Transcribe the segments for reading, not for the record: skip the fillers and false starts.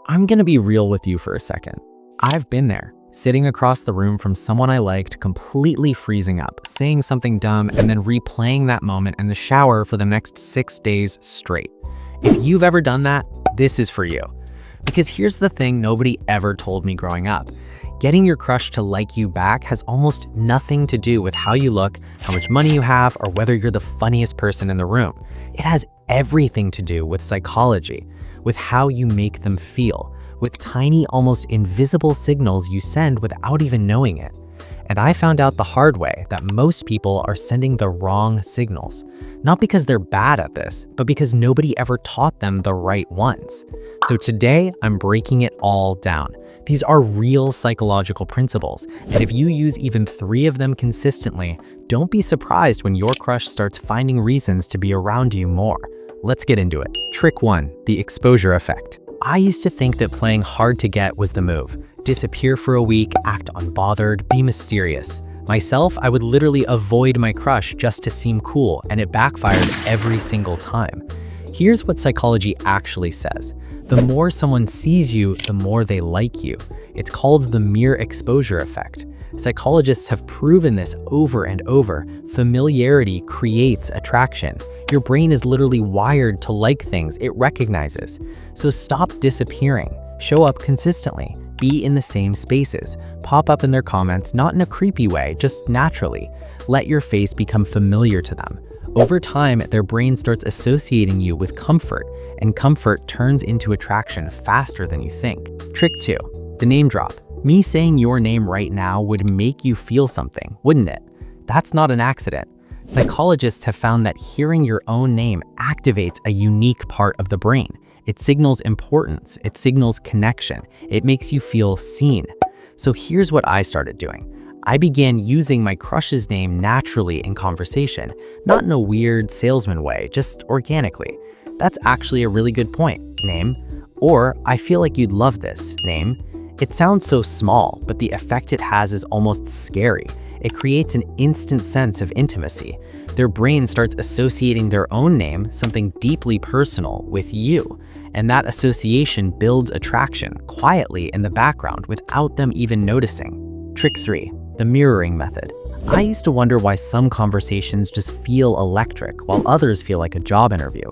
I'm gonna be real with you for a second. I've been there, sitting across the room from someone I liked, completely freezing up, saying something dumb, and then replaying that moment in the shower for the next 6 days straight. If you've ever done that, this is for you. Because here's the thing nobody ever told me growing up. Getting your crush to like you back has almost nothing to do with how you look, how much money you have, or whether you're the funniest person in the room. It has everything to do with psychology, with how you make them feel, with tiny, almost invisible signals you send without even knowing it. And I found out the hard way that most people are sending the wrong signals. Not because they're bad at this, but because nobody ever taught them the right ones. So today, I'm breaking it all down. These are real psychological principles, and if you use even 3 of them consistently, don't be surprised when your crush starts finding reasons to be around you more. Let's get into it. Trick 1, the exposure effect. I used to think that playing hard to get was the move. Disappear for a week, act unbothered, be mysterious. Myself, I would literally avoid my crush just to seem cool, and it backfired every single time. Here's what psychology actually says. The more someone sees you, the more they like you. It's called the mere exposure effect. Psychologists have proven this over and over. Familiarity creates attraction. Your brain is literally wired to like things it recognizes. So stop disappearing. Show up consistently. Be in the same spaces. Pop up in their comments, not in a creepy way, just naturally. Let your face become familiar to them. Over time, their brain starts associating you with comfort, and comfort turns into attraction faster than you think. Trick 2, the name drop. Me saying your name right now would make you feel something, wouldn't it? That's not an accident. Psychologists have found that hearing your own name activates a unique part of the brain. It signals importance, it signals connection, it makes you feel seen. So here's what I started doing. I began using my crush's name naturally in conversation, not in a weird salesman way, just organically. That's actually a really good point, name. Or, I feel like you'd love this, name. It sounds so small, but the effect it has is almost scary. It creates an instant sense of intimacy. Their brain starts associating their own name, something deeply personal, with you. And that association builds attraction quietly in the background without them even noticing. Trick 3, the mirroring method. I used to wonder why some conversations just feel electric while others feel like a job interview.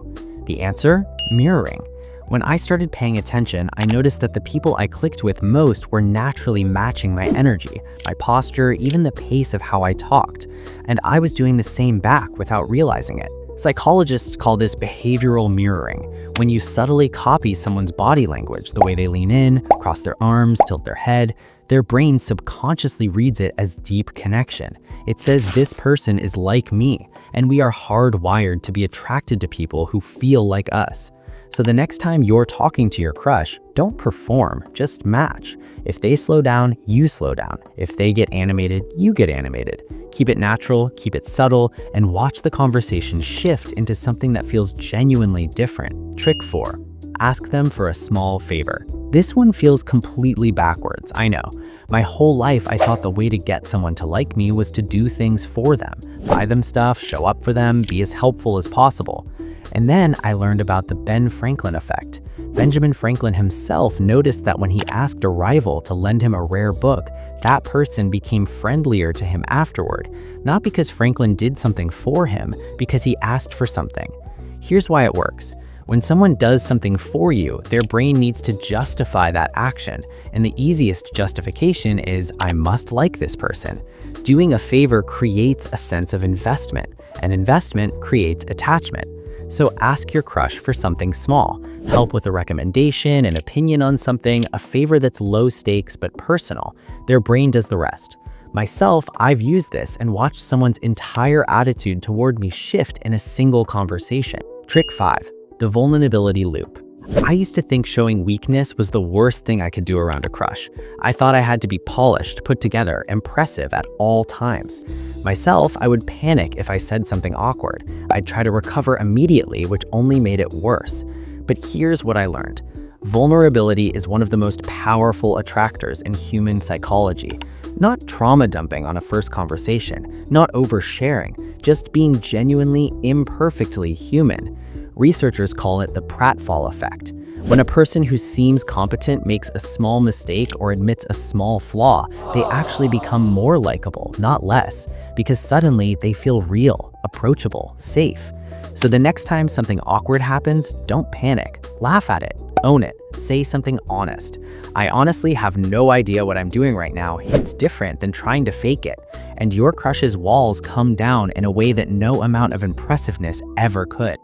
The answer? Mirroring. When I started paying attention, I noticed that the people I clicked with most were naturally matching my energy, my posture, even the pace of how I talked. And I was doing the same back without realizing it. Psychologists call this behavioral mirroring, when you subtly copy someone's body language, the way they lean in, cross their arms, tilt their head. Their brain subconsciously reads it as deep connection. It says this person is like me, and we are hardwired to be attracted to people who feel like us. So the next time you're talking to your crush, don't perform, just match. If they slow down, you slow down. If they get animated, you get animated. Keep it natural, keep it subtle, and watch the conversation shift into something that feels genuinely different. Trick 4, ask them for a small favor. This one feels completely backwards, I know. My whole life, I thought the way to get someone to like me was to do things for them. Buy them stuff, show up for them, be as helpful as possible. And then I learned about the Ben Franklin effect. Benjamin Franklin himself noticed that when he asked a rival to lend him a rare book, that person became friendlier to him afterward, not because Franklin did something for him, because he asked for something. Here's why it works. When someone does something for you, their brain needs to justify that action, and the easiest justification is, I must like this person. Doing a favor creates a sense of investment, and investment creates attachment. So ask your crush for something small, help with a recommendation, an opinion on something, a favor that's low stakes but personal. Their brain does the rest. Myself, I've used this and watched someone's entire attitude toward me shift in a single conversation. Trick 5, the vulnerability loop. I used to think showing weakness was the worst thing I could do around a crush. I thought I had to be polished, put together, impressive at all times. Myself, I would panic if I said something awkward. I'd try to recover immediately, which only made it worse. But here's what I learned. Vulnerability is one of the most powerful attractors in human psychology. Not trauma dumping on a first conversation, not oversharing, just being genuinely, imperfectly human. Researchers call it the pratfall effect. When a person who seems competent makes a small mistake or admits a small flaw, they actually become more likable, not less, because suddenly they feel real, approachable, safe. So the next time something awkward happens, don't panic. Laugh at it. Own it. Say something honest. I honestly have no idea what I'm doing right now. It's different than trying to fake it. And your crush's walls come down in a way that no amount of impressiveness ever could.